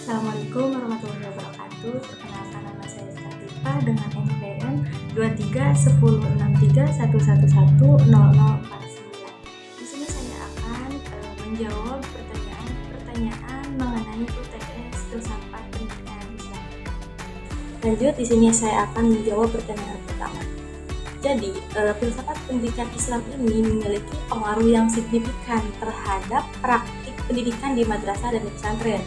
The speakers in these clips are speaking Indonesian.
Assalamualaikum warahmatullahi wabarakatuh. Perkenalkan, nama saya Syatifah dengan NPM 23106311110049. Di sini saya akan menjawab pertanyaan mengenai UTS Filsafat Pendidikan Islam. Lanjut, di sini saya akan menjawab pertanyaan pertama. Jadi, filsafat pendidikan Islam ini memiliki pengaruh yang signifikan terhadap praktik pendidikan di madrasah dan di pesantren.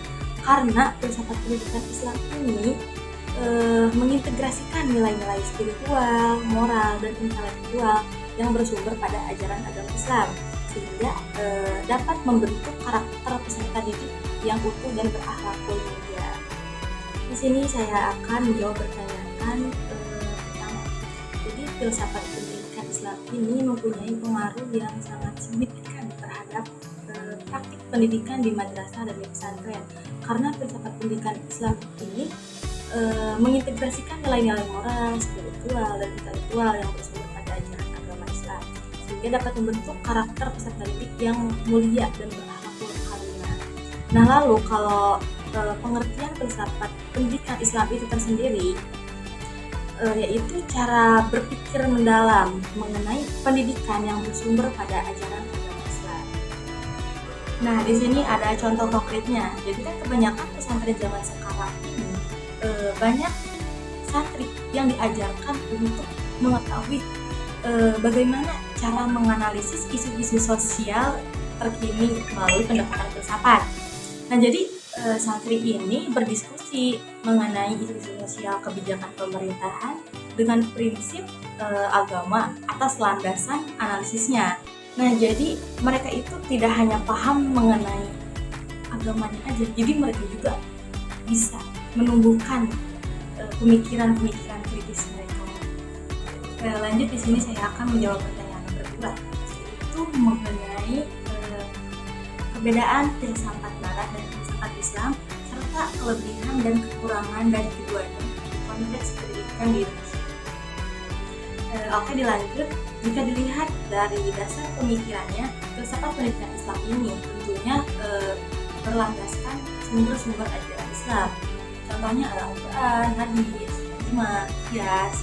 Karena filsafat pendidikan Islam ini mengintegrasikan nilai-nilai spiritual, moral, dan intelektual yang bersumber pada ajaran agama Islam, sehingga dapat membentuk karakter peserta didik yang utuh dan berakhlakul mulia. Di sini saya akan menjawab pertanyaan pertama. Jadi, filsafat pendidikan Islam ini mempunyai pengaruh yang sangat signifikan terhadap praktik pendidikan di madrasah dan di pesantren, karena filsafat pendidikan Islam ini mengintegrasikan nilai-nilai moral, spiritual, dan intelektual yang bersumber pada ajaran agama Islam, sehingga dapat membentuk karakter peserta didik yang mulia dan berakhlakul karimah. Nah, lalu kalau pengertian filsafat pendidikan Islam itu tersendiri, yaitu cara berpikir mendalam mengenai pendidikan yang bersumber pada ajaran agama Islam. Nah, di sini ada contoh konkretnya. Jadi kan kebanyakan pesantren zaman sekarang ini banyak santri yang diajarkan untuk mengetahui bagaimana cara menganalisis isu-isu sosial terkini melalui pendekatan filsafat. Nah, jadi santri ini berdiskusi mengenai isu-isu sosial kebijakan pemerintahan dengan prinsip agama atas landasan analisisnya. Nah, jadi mereka itu tidak hanya paham mengenai agamanya aja, jadi mereka juga bisa menumbuhkan pemikiran-pemikiran kritis mereka. Lanjut, di sini saya akan menjawab pertanyaan nomor 2, yaitu mengenai perbedaan filsafat Barat dan filsafat Islam serta kelebihan dan kekurangan dari keduanya di konteks pendidikan di Indonesia. Oke, dilanjut. Jika dilihat dari dasar pemikirannya, filsafat pendidikan Islam ini tentunya berlandaskan sumber-sumber ajaran Islam. Contohnya Al-Quran, hadis, ijma, qiyas.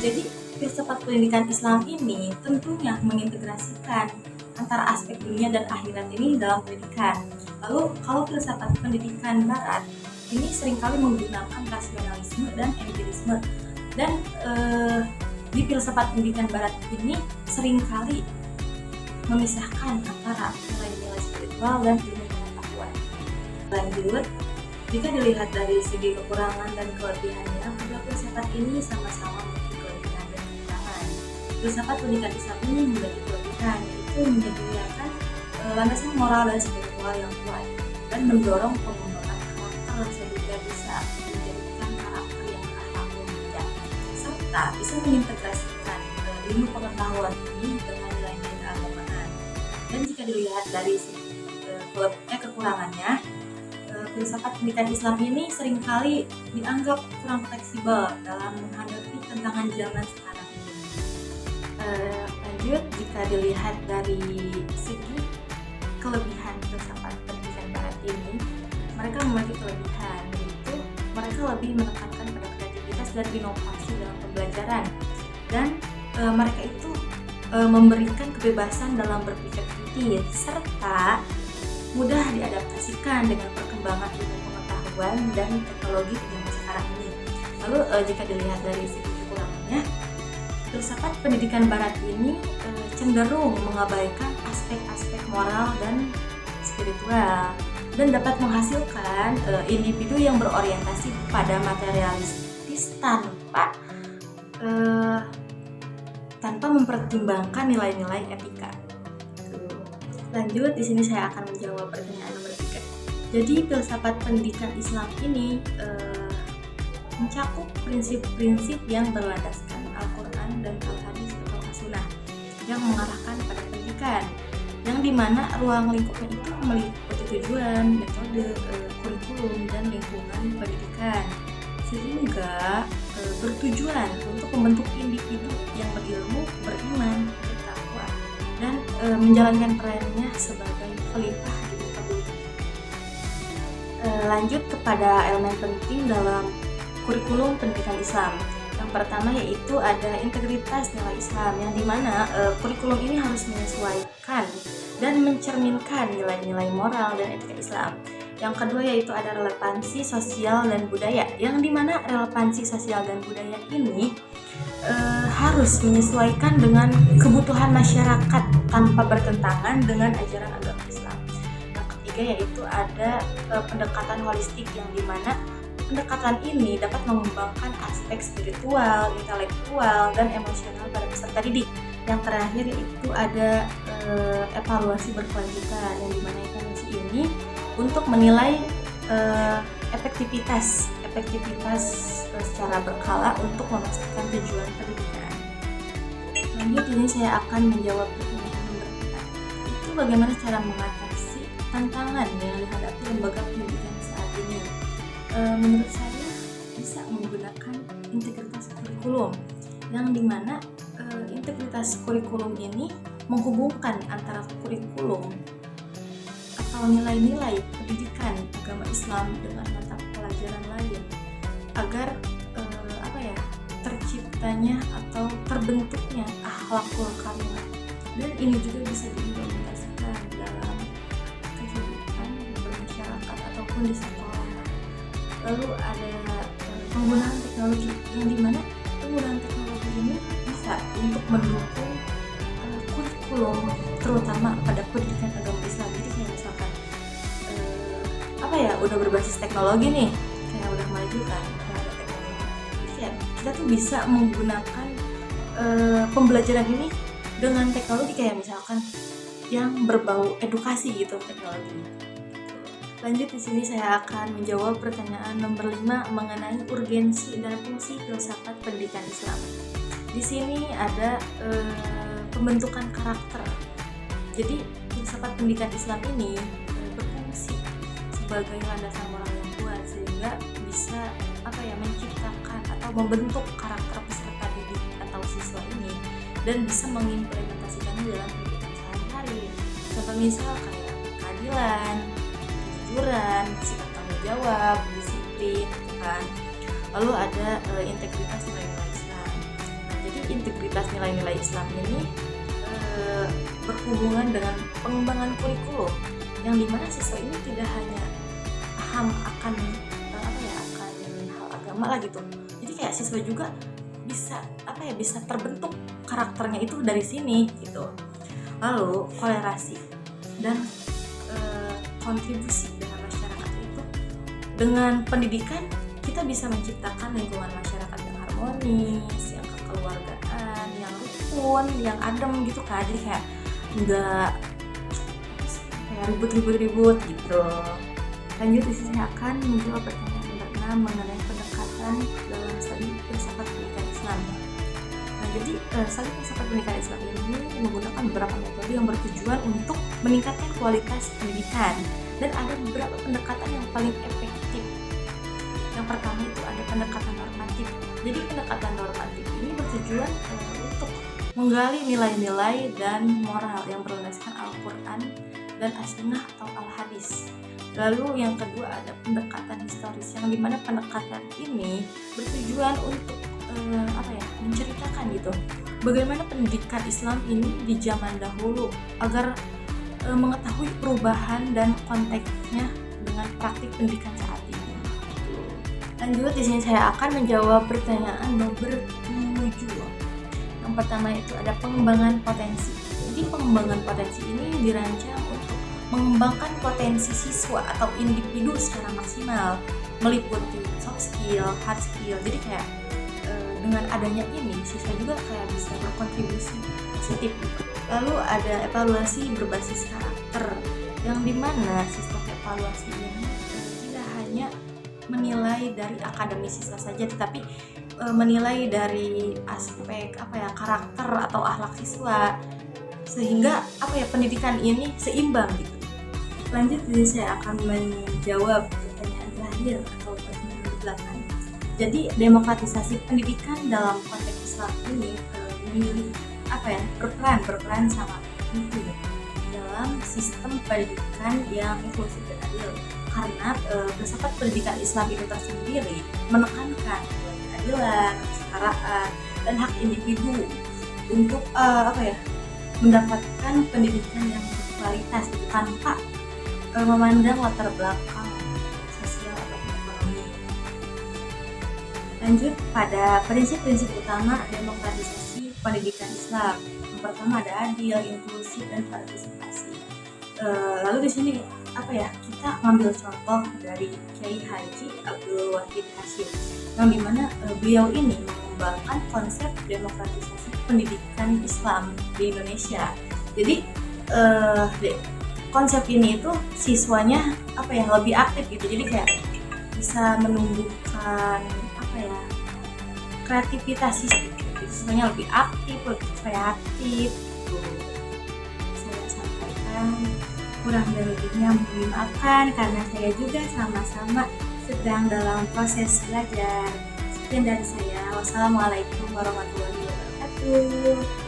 Jadi filsafat pendidikan Islam ini tentunya mengintegrasikan antara aspek dunia dan akhirat ini dalam pendidikan. Lalu kalau filsafat pendidikan Barat ini seringkali menggunakan rasionalisme dan empirisme, dan di filsafat pendidikan Barat ini seringkali memisahkan antara nilai-nilai spiritual dan ilmu pengetahuan. Lanjut, jika dilihat dari segi kekurangan dan kelebihannya, kedua filsafat ini sama-sama memiliki kelebihan dan kekurangan. Filsafat pendidikan Islam ini memiliki kelebihan, yaitu menyediakan landasan moral dan spiritual yang kuat dan mendorong pengembangan karakter sehingga bisa menjadikan karakter yang akhlakul mulia, serta bisa mengintegrasikan ilmu pengetahuan ini dengan nilai-nilai keagamaan. Dan jika dilihat dari segi kekurangannya, filsafat pendidikan Islam ini seringkali dianggap kurang fleksibel dalam menghadapi tantangan zaman sekarang ini. Lanjut, jika dilihat dari segi kelebihan filsafat pendidikan Barat ini, mereka memiliki kelebihan, yaitu mereka lebih menekankan pada kreativitas dan inovasi dalam pembelajaran, dan mereka itu memberikan kebebasan dalam berpikir kritis serta mudah diadaptasikan dengan perkembangan ilmu pengetahuan dan teknologi di zaman sekarang ini. Lalu jika dilihat dari segi kekurangannya, filsafat pendidikan Barat ini cenderung mengabaikan aspek-aspek moral dan spiritual dan dapat menghasilkan individu yang berorientasi pada materialistis tanpa mempertimbangkan nilai-nilai etika. Lanjut, di sini saya akan menjawab pertanyaan nomor 3. Jadi filsafat pendidikan Islam ini mencakup prinsip-prinsip yang berlandaskan Al-Quran dan Al-Hadis atau As-Sunnah yang mengarahkan pada pendidikan, yang dimana ruang lingkupnya itu meliputi tujuan, metode, kurikulum, dan lingkungan pendidikan, sehingga bertujuan untuk membentuk individu yang berilmu, beriman, bertakwa, dan menjalankan perannya sebagai khalifah di muka bumi. Lanjut kepada elemen penting dalam kurikulum pendidikan Islam. Yang pertama yaitu ada integritas nilai Islam, yang dimana kurikulum ini harus menyesuaikan dan mencerminkan nilai-nilai moral dan etika Islam. Yang kedua yaitu ada relevansi sosial dan budaya, yang dimana relevansi sosial dan budaya ini harus menyesuaikan dengan kebutuhan masyarakat tanpa bertentangan dengan ajaran agama Islam. Yang ketiga yaitu ada pendekatan holistik, yang dimana pendekatan ini dapat mengembangkan aspek spiritual, intelektual, dan emosional pada peserta didik. Yang terakhir itu ada evaluasi berkelanjutan, yang dimana evaluasi ini untuk menilai efektivitas secara berkala untuk memastikan tujuan pendidikan. Lanjut, ini saya akan menjawab pertanyaan nomor 4. Itu bagaimana cara mengatasi tantangan yang dihadapi lembaga pendidikan saat ini? Menurut saya bisa menggunakan integritas kurikulum, yang dimana integritas kurikulum ini menghubungkan antara kurikulum atau nilai-nilai pendidikan agama Islam dengan mata pelajaran lain agar terciptanya atau terbentuknya akhlakul karimah, dan ini juga bisa diimplementasikan dalam kehidupan bermasyarakat ataupun di sekolah. Lalu ada penggunaan teknologi, yang dimana penggunaan teknologi ini bisa untuk mendukung kurikulum terutama pada pendidikan agama Islam. Jadi kayak misalkan udah berbasis teknologi nih, kayak udah maju kan, ada teknologi. Jadi kayak kita tuh bisa menggunakan pembelajaran ini dengan teknologi, kayak misalkan yang berbau edukasi gitu teknologi. Lanjut, di sini saya akan menjawab pertanyaan nomor 5 mengenai urgensi dan fungsi filsafat pendidikan Islam. Di sini ada pembentukan karakter. Jadi filsafat pendidikan Islam ini berfungsi sebagai landasan moral yang kuat, sehingga bisa menciptakan atau membentuk karakter peserta didik atau siswa ini dan bisa mengimplementasikannya dalam kehidupan sehari-hari. Contoh misal kayak keadilan, kejujuran, sikap tanggung jawab, disiplin, kan. Lalu ada integritas nilai-nilai Islam. Nah, jadi integritas nilai-nilai Islam ini berhubungan dengan pengembangan kurikulum, yang dimana siswa ini tidak hanya paham akan hal agama lah gitu. Jadi kayak siswa juga bisa terbentuk karakternya itu dari sini gitu. Lalu kolerasi dan kontribusi dengan masyarakat itu, dengan pendidikan kita bisa menciptakan lingkungan masyarakat yang harmonis, yang kekeluargaan, yang rukun, yang adem gitu kan. Jadi kayak nggak ribut-ribut gitu. Lanjut, di sini saya akan menjawab pertanyaan nomor 6 mengenai pendekatan dalam studi filsafat pendidikan Islam. Nah, jadi studi filsafat pendidikan Islam ini menggunakan beberapa metode yang bertujuan untuk meningkatkan kualitas pendidikan, dan ada beberapa pendekatan yang paling efektif. Yang pertama itu ada pendekatan normatif. Jadi pendekatan normatif ini bertujuan untuk menggali nilai-nilai dan moral yang berlandaskan Al-Quran dan As-Sunnah atau Al-Hadis. Lalu yang kedua ada pendekatan historis, yang dimana pendekatan ini bertujuan untuk menceritakan gitu bagaimana pendidikan Islam ini di zaman dahulu agar mengetahui perubahan dan konteksnya dengan praktik pendidikan saat ini. Lanjut, di sini saya akan menjawab pertanyaan nomor 7. Yang pertama itu ada pengembangan potensi. Jadi pengembangan potensi ini dirancang untuk mengembangkan potensi siswa atau individu secara maksimal, meliputi soft skill, hard skill. Jadi kayak dengan adanya ini siswa juga kayak bisa berkontribusi positif. Lalu ada evaluasi berbasis karakter, yang dimana sistem evaluasi ini tidak hanya menilai dari akademis siswa saja, tetapi menilai dari aspek karakter atau akhlak siswa, sehingga pendidikan ini seimbang gitu. Lanjut, jadi saya akan menjawab pertanyaan terakhir atau pertanyaan ke-8. Jadi demokratisasi pendidikan dalam konteks Islam ini berperan sangat penting dalam sistem pendidikan yang inklusif dan adil. karena filsafat pendidikan Islam itu tersendiri menekankan keadilan, kesetaraan, dan hak individu untuk mendapatkan pendidikan yang berkualitas tanpa memandang latar belakang sosial atau ekonomi. Lanjut pada prinsip-prinsip utama demokratisasi pendidikan Islam. Yang pertama ada adil, inklusif, dan partisipasi. Lalu di sini kita ngambil contoh dari Kiai Haji Abdul Wahid Hasyim, yang dimana beliau ini mengembangkan konsep demokratisasi pendidikan Islam di Indonesia. Jadi konsep ini itu siswanya lebih aktif gitu, jadi kayak bisa menumbuhkan kreativitas gitu. Siswanya lebih aktif, lebih kreatif gitu. Saya sampaikan, kurang dan lebihnya mohon dimaafkan karena saya juga sama-sama sedang dalam proses belajar. Sekian dari saya. Wassalamualaikum warahmatullahi wabarakatuh.